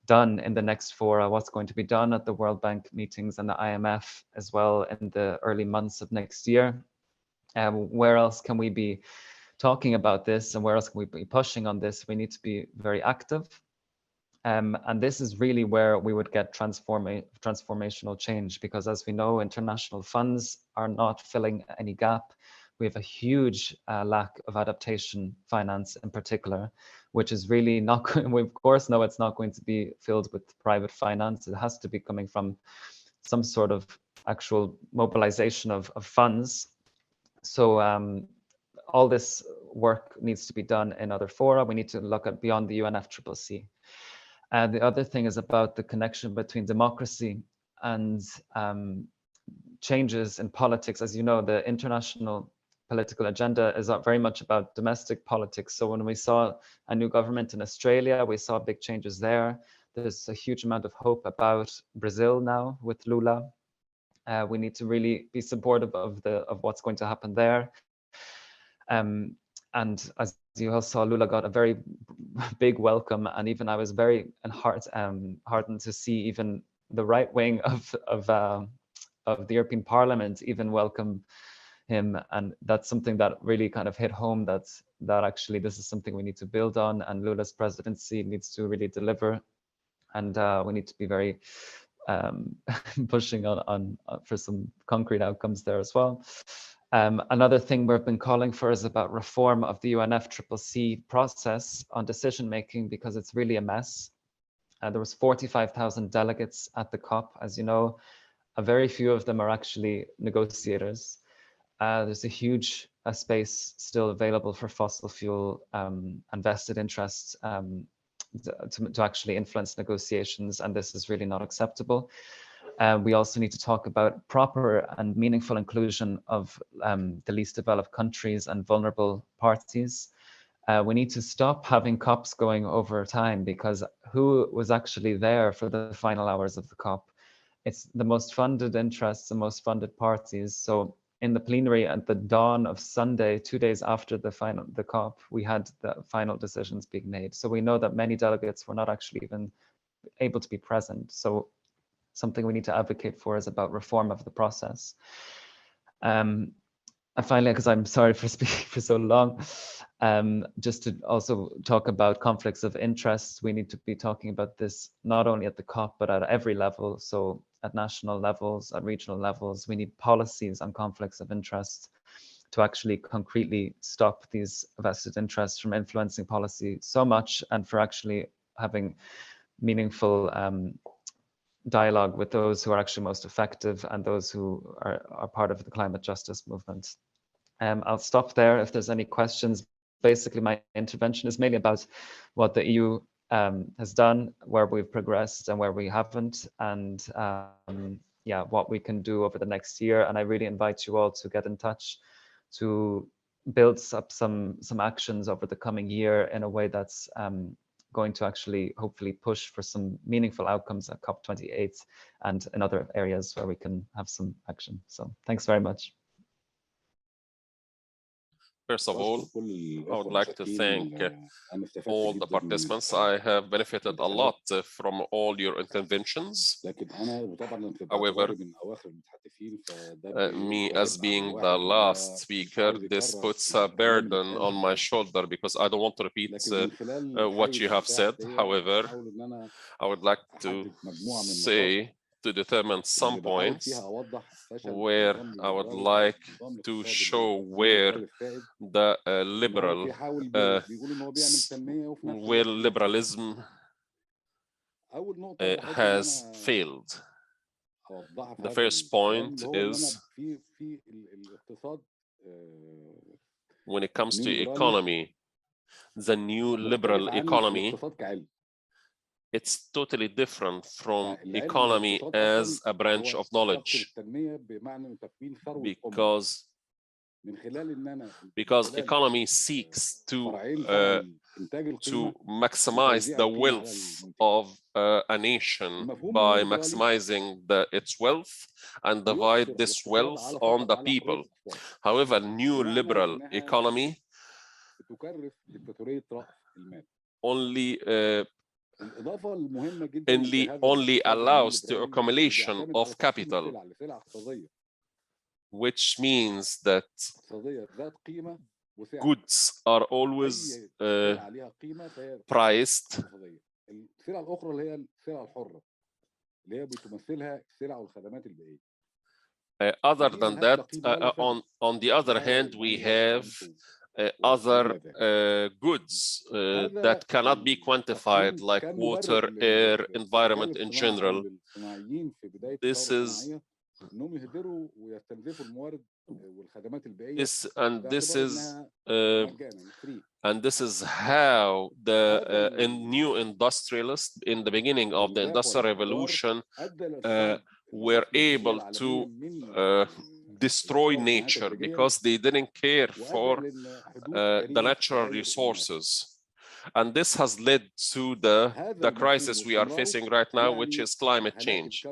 done in the next fora, what's going to be done at the World Bank meetings and the IMF as well in the early months of next year. Where else can we be talking about this, and where else can we be pushing on this? We need to be very active. And this is really where we would get transformational change, because as we know, international funds are not filling any gap. We have a huge lack of adaptation finance in particular, which is really not going, we of course know it's not going to be filled with private finance. It has to be coming from some sort of actual mobilization of funds. So all this work needs to be done in other fora. We need to look at beyond the UNFCCC. And the other thing is about the connection between democracy and changes in politics. As you know, the international political agenda is very much about domestic politics. So when we saw a new government in Australia, we saw big changes there. There's a huge amount of hope about Brazil now with Lula. We need to really be supportive of what's going to happen there. And as you all saw, Lula got a very big welcome, and even I was very heartened to see even the right wing of the European Parliament even welcome him, and that's something that really kind of hit home that actually this is something we need to build on, and Lula's presidency needs to really deliver, and we need to be very pushing on for some concrete outcomes there as well. Another thing we've been calling for is about reform of the UNFCCC process on decision making, because it's really a mess. There was 45,000 delegates at the COP, as you know. A very few of them are actually negotiators. There's a huge space still available for fossil fuel and vested interests to actually influence negotiations, and this is really not acceptable. We also need to talk about proper and meaningful inclusion of the least developed countries and vulnerable parties. We need to stop having COPs going over time, because who was actually there for the final hours of the COP? It's the most funded interests, the most funded parties. So in the plenary at the dawn of Sunday, 2 days after the COP, we had the final decisions being made. So we know that many delegates were not actually even able to be present. So something we need to advocate for is about reform of the process. And finally, because I'm sorry for speaking for so long, just to also talk about conflicts of interest, we need to be talking about this not only at the COP, but at every level. So at national levels, at regional levels, we need policies on conflicts of interest to actually concretely stop these vested interests from influencing policy so much, and for actually having meaningful dialogue with those who are actually most effective and those who are part of the climate justice movement. I'll stop there if there's any questions. Basically, my intervention is mainly about what the EU has done, where we've progressed and where we haven't, and yeah, what we can do over the next year. And I really invite you all to get in touch to build up some actions over the coming year in a way that's going to actually hopefully push for some meaningful outcomes at COP28 and in other areas where we can have some action. So thanks very much. First of all, I would like to thank all the participants. I have benefited a lot from all your interventions. However, me as being the last speaker, this puts a burden on my shoulder because I don't want to repeat what you have said. However, I would like to say, to determine some points where I would like to show where the liberalism has failed. The first point is when it comes to economy, the new liberal economy, it's totally different from economy as a branch of knowledge, because economy seeks to maximize the wealth of a nation by maximizing its wealth and divide this wealth on the people. However, new liberal economy only allows the accumulation of capital, which means that goods are always priced. Other than that, on the other hand, we have other goods that cannot be quantified, like water, air, environment in general. This is this is how the new industrialists in the beginning of the Industrial Revolution were able to destroy nature, because they didn't care for the natural resources. And this has led to the crisis we are facing right now, which is climate change.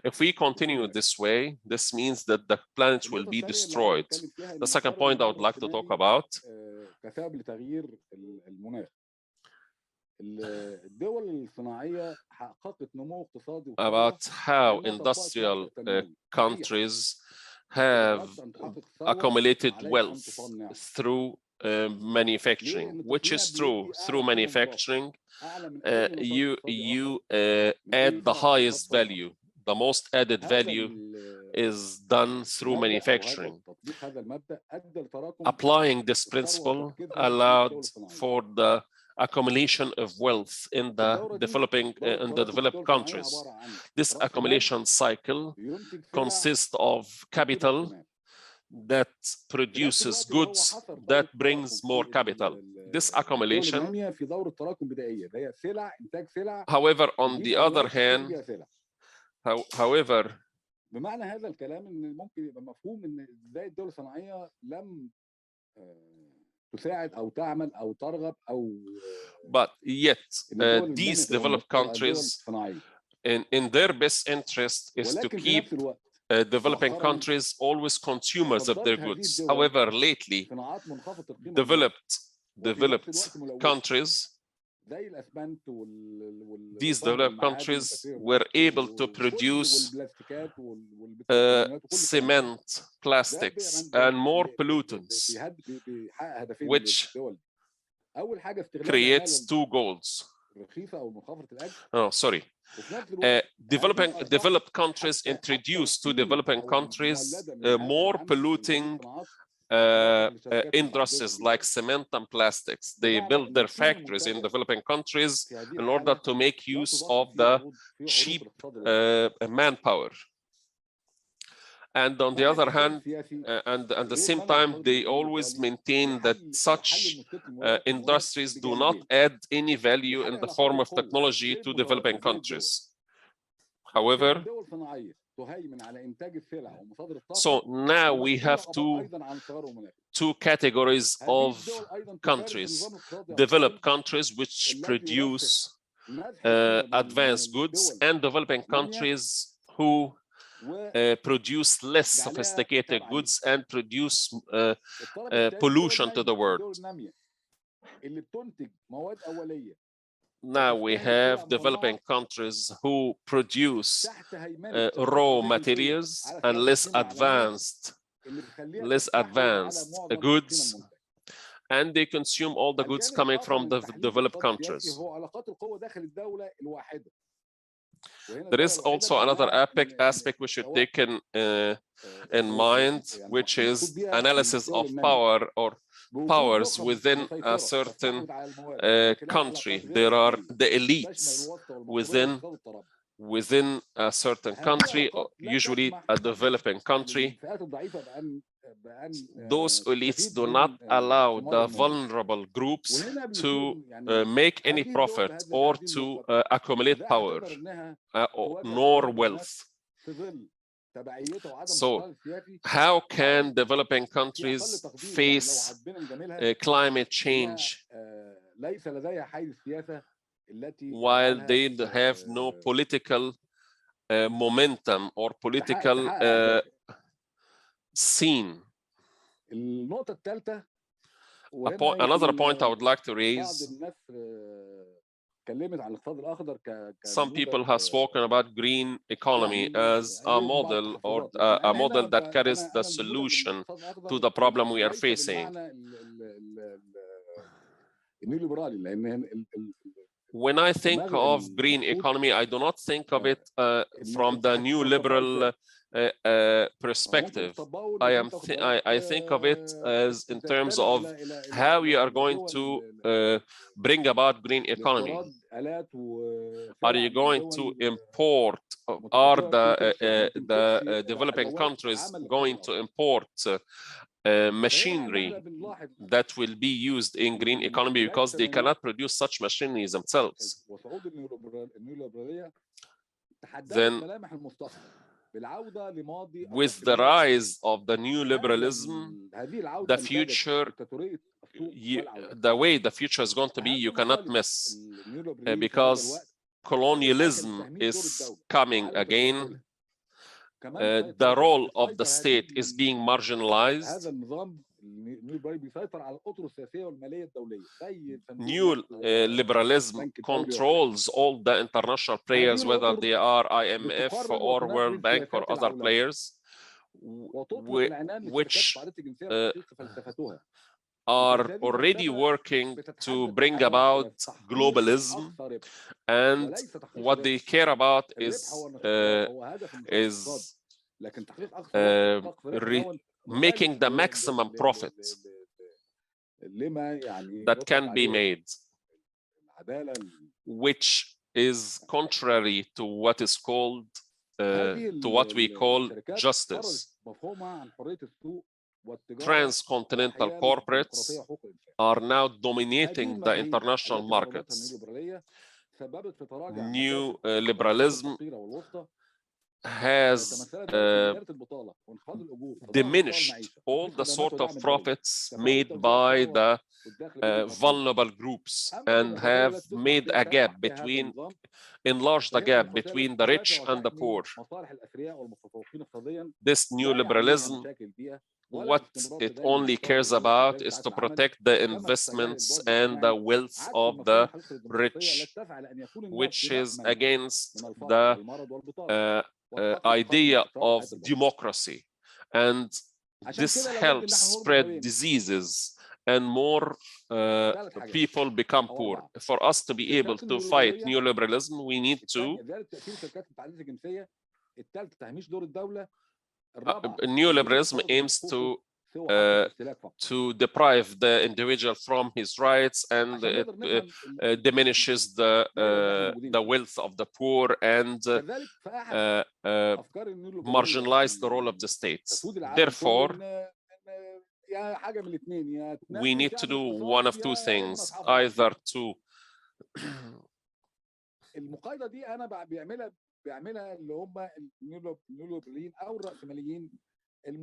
If we continue this way, this means that the planet will be destroyed. The second point I would like to talk about how industrial countries have accumulated wealth through manufacturing, which is true. Through manufacturing, you add the highest value. The most added value is done through manufacturing. Applying this principle allowed for the accumulation of wealth in the developed countries. This accumulation cycle consists of capital that produces goods that brings more capital. This accumulation, however, on the other hand, بمعنى هذا الكلام ان ممكن يبقى مفهوم ان ازاي الدول الصناعيه لم تساعد او تعمل او ترغب او but yet these developed countries in their best interest is to keep developing countries always consumers of their goods. However, lately developed countries, these developed countries were able to produce cement, plastics, and more pollutants, which creates two goals. Oh, sorry. Developed countries introduce to developing countries more polluting industries like cement and plastics. They build their factories in developing countries in order to make use of the cheap manpower. And on the other hand, and at the same time, they always maintain that such industries do not add any value in the form of technology to developing countries. However, so now we have two categories of countries: developed countries which produce advanced goods, and developing countries who produce less sophisticated goods and produce pollution to the world. Now we have developing countries who produce raw materials and less advanced goods, and they consume all the goods coming from the developed countries. There is also another aspect we should take in mind, which is analysis of power or powers within a certain country. There are the elites within a certain country, usually a developing country. Those elites do not allow the vulnerable groups to make any profit or to accumulate power nor wealth. So how can developing countries face climate change while they have no political momentum or political scene? Another point I would like to raise: some people have spoken about green economy as a model, or a model that carries the solution to the problem we are facing. When I think of green economy, I do not think of it from the new liberal perspective, I think of it as in terms of how you are going to bring about green economy. Are you going to import? Are the developing countries going to import machinery that will be used in green economy because they cannot produce such machinery themselves? Then, with the rise of the new liberalism, the future, the way the future is going to be, you cannot miss, because colonialism is coming again. The role of the state is being marginalized. New liberalism controls all the international players, whether they are IMF or World Bank or other players, which are already working to bring about globalism, and what they care about is making the maximum profit that can be made, which is contrary to what is called, to what we call justice. Transcontinental corporates are now dominating the international markets. New liberalism has diminished all the sort of profits made by the vulnerable groups, and have made a gap between, enlarged the gap between the rich and the poor. This new liberalism, what it only cares about is to protect the investments and the wealth of the rich, which is against the idea of democracy. And this helps spread diseases and more people become poor. For us to be able to fight neoliberalism, we need to neoliberalism aims to deprive the individual from his rights, and it diminishes the wealth of the poor, and marginalize the role of the states. Therefore, we need to do one of two things: either to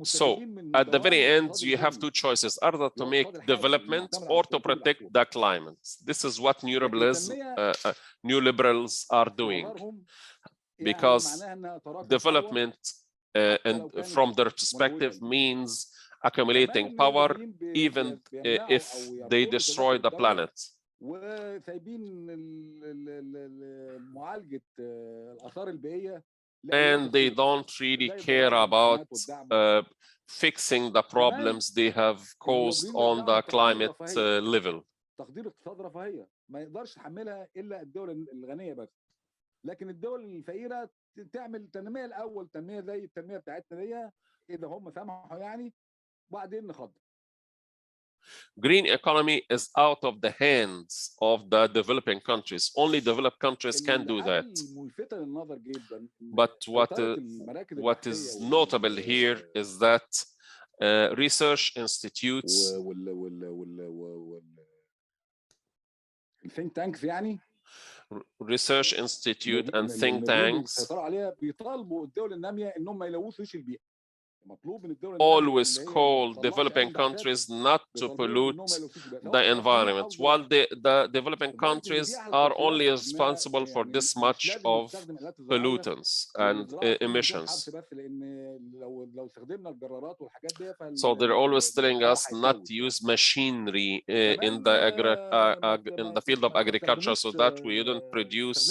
so at the very end, you have two choices: either to make development or to protect the climate. This is what neoliberals are doing, because development, and from their perspective, means accumulating power, even if they destroy the planet. And they don't really care about fixing the problems they have caused on the climate level. لكن الدول الفقيره تعمل تنميه الاول، تنميه زي التنميه بتاعتنا دي اذا هم سمحوا يعني، وبعدين نخضر. Green economy is out of the hands of the developing countries. Only developed countries can do that. But what is notable here is that research institutes research institute and think tanks always call developing countries not to pollute the environment, while the developing countries are only responsible for this much of pollutants and emissions. So they're always telling us not to use machinery in the field of agriculture, so that we don't produce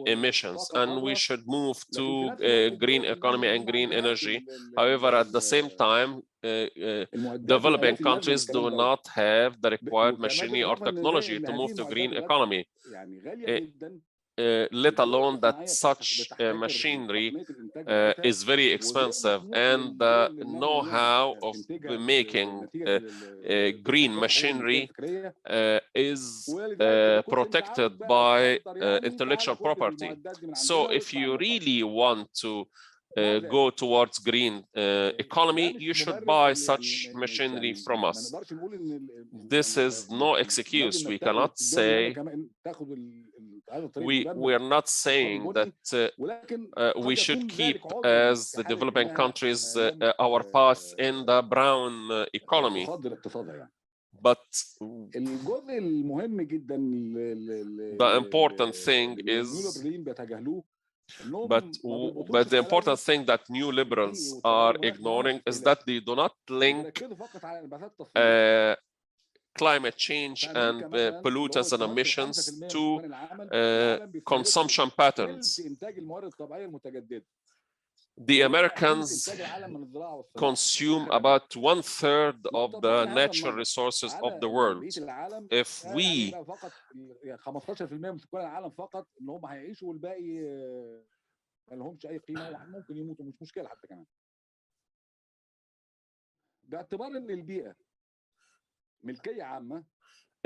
emissions, and we should move to green economy and green energy. However, at the same time, developing countries do not have the required machinery or technology to move to green economy. let alone that such machinery is very expensive, and the know-how of making green machinery is protected by intellectual property. So if you really want to go towards green economy, you should buy such machinery from us. This is no excuse. We cannot say, we are not saying that we should keep as the developing countries our path in the brown economy. But the important thing is, but the important thing that new liberals are ignoring is that they do not link climate change and pollutants and emissions to consumption patterns. The Americans consume about 1/3 of the natural resources of the world. If we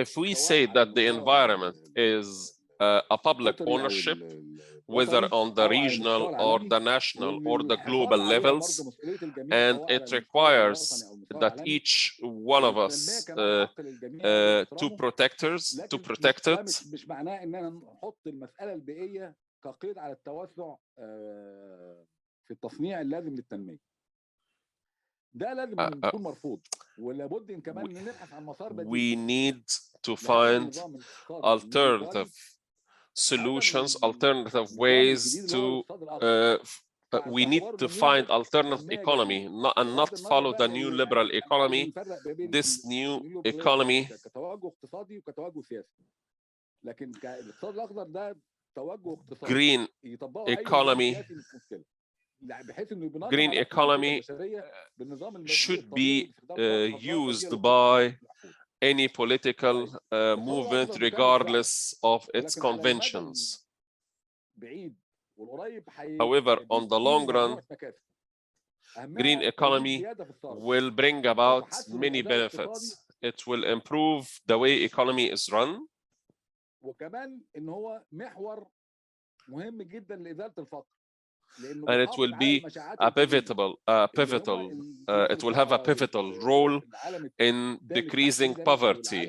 if we say that the environment is a public ownership, whether on the regional or the national or the global levels, and it requires that each one of us to protect it. مش معناه ان انا نحط المساله البيئيه كقيد على التوسع في التصنيع اللازم للتنميه. ده لازم يكون مرفوض، ولابد ان كمان نبحث عن مسار بديل. We need to find alternative solutions, alternative ways to we need to find alternative economy, and not follow the new liberal economy. This new economy green economy should be used by any political movement regardless of its conventions. However, on the long run, green economy will bring about many benefits. It will improve the way economy is run. And it will be it will have a pivotal role in decreasing poverty.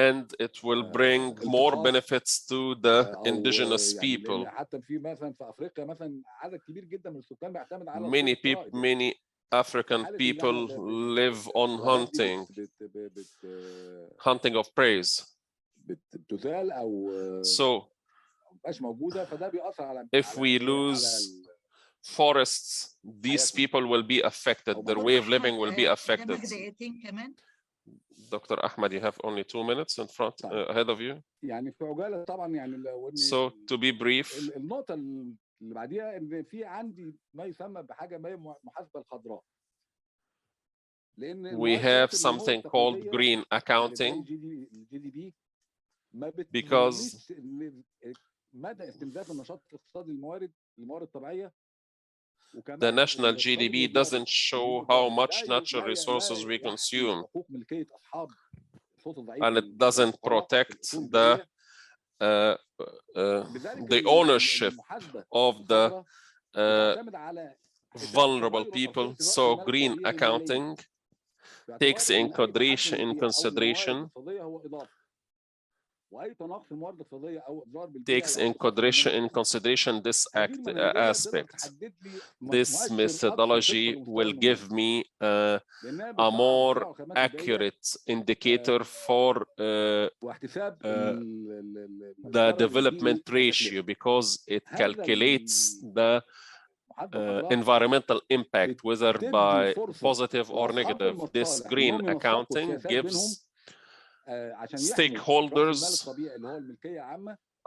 And it will bring more benefits to the indigenous people. Many African people live on hunting of prey. So if we lose forests, these people will be affected. Their way of living will be affected. Dr. Ahmed, you have only 2 minutes in front ahead of you. So to be brief, اللي بعديها ان في عندي ما يسمى بحاجه ما المحاسبه الخضراء. We have something called green accounting because مدى استنزاف النشاط الاقتصادي الموارد الطبيعيه. The national GDP doesn't show how much natural resources we consume, and it doesn't protect the ownership of the vulnerable people. So green accounting takes in consideration this aspect. This methodology will give me a more accurate indicator for the development ratio, because it calculates the environmental impact, whether by positive or negative. This green accounting gives stakeholders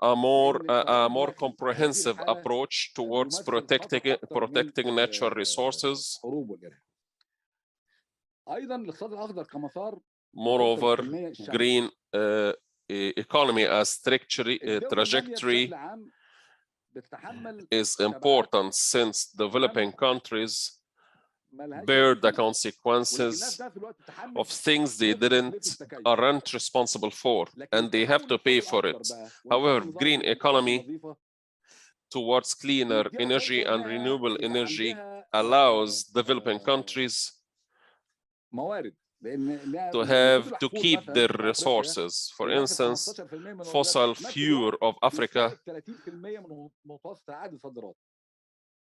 a more comprehensive approach towards protecting natural resources ايضا الاقتصاد الاخضر كمسار Moreover, التنمية الشاملة. green economy as الدول النامية trajectory بشكل عام بتتحمل is important since developing countries ملهاش bear the بديل. ولكنها consequences في نفس الوقت تتحمل of things they تكلفة didn't التكيف. aren't responsible for, لكن and they have التحول to pay للاقتصاد for الأخضر it. بقى However, ونظام green الطاقة economy النظيفة towards cleaner بيديها energy فرصة and إنها renewable يبقى energy عندها allows developing countries موارد لان to الوقود have to الأحفور keep مثلاً their في أفريقيا resources. For بيمثل instance, 15% من fossil الواردات. في نفس fuel الوقت of Africa بيستهلك 30% من متوسط عائد الصادرات،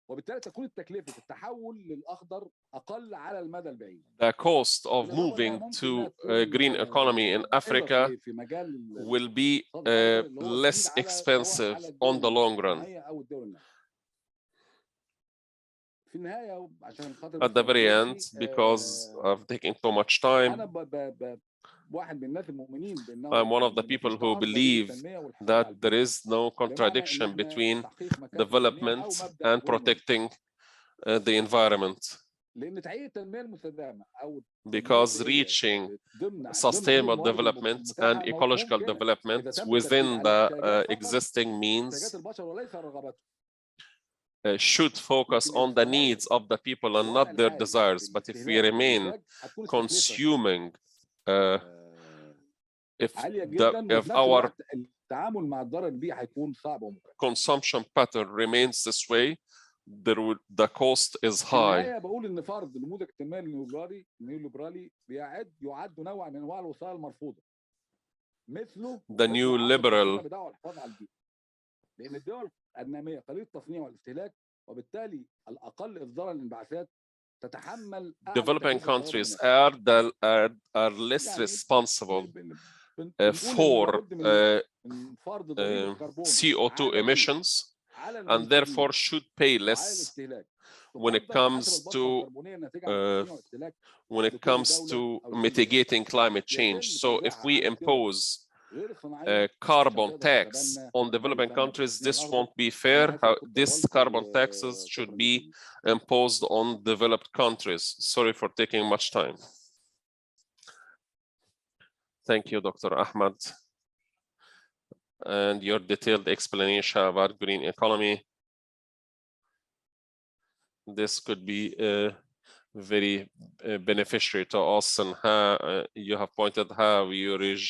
وبالتالي تكون تكلفة التحول للأخضر أقل على المدى البعيد. the cost of بالإضافة إنها moving ممكن to إنها a تكون green economy in Africa في مجال will be الاقتصاد الأخضر اللي هو less جديد على سواء expensive على الدول on the long run. الصناعية أو الدول النامية. في النهاية عشان خاطر At the بس ما very end, نطولش، because of taking too much أنا time, واحد من الناس المؤمنين بأنه I'm one of the إن people مفيش who تعارض بين believe التنمية والحفاظ على that البيئة. there is no بمعنى إن contradiction إحنا between تحقيق مكاسب جميعاً development أو مبدأ and win-win. protecting the environment, لأن تحقيق التنمية المستدامة أو because التنمية reaching ضمن كل sustainable الموارد development المتاحة and ecological ممكنة development إذا تم within التركيز على the احتياجات فقط، existing احتياجات means البشر وليس رغباتهم. should focus لكن on the الاستمرار needs of the people and الوضع not their الحالي desires. But if we بالاستهلاك remain والإنتاج هتكون التكلفة consuming, if عالية جدا، وفي if نفس our الوقت التعامل مع الضرر البيئي هيكون صعب ومكلف. consumption pattern remains this way, the cost is في high. النهاية بقول إن فرض نموذج التنمية النيوليبرالي يعد نوع من أنواع الوصايا المرفوضة. مثله The new liberal بدعوى الحفاظ على البيئة. لأن الدول النامية قليلة التصنيع والاستهلاك، وبالتالي الأقل إصدارا للانبعاثات تتحمل developing تكلفة countries التغير are less يعني responsible بنقول إن for لابد من فرض ضريبة كربون CO2 على البيئة، emissions, على and المنتجين، therefore should pay وعلى less الاستهلاك. when it تقدر comes بحسب البصمة to الكربونية الناتجة عن التصنيع والاستهلاك when it لكل comes دولة to أو لكل بلد. mitigating climate change. يتم So if توزيعها we على الدول impose غير الصناعية carbon عشان تقدر tax تتبنى on ما developing يسمى countries, بالتصنيع this الأخضر. won't be أنا fair. آسف كنت This طولت carbon taxes وشكرا should be جزيلا. imposed on developed countries. Sorry for taking much time. Thank you, Dr. Ahmed, and your detailed explanation about green economy. This could be very beneficiary to us, and how you have pointed how you reach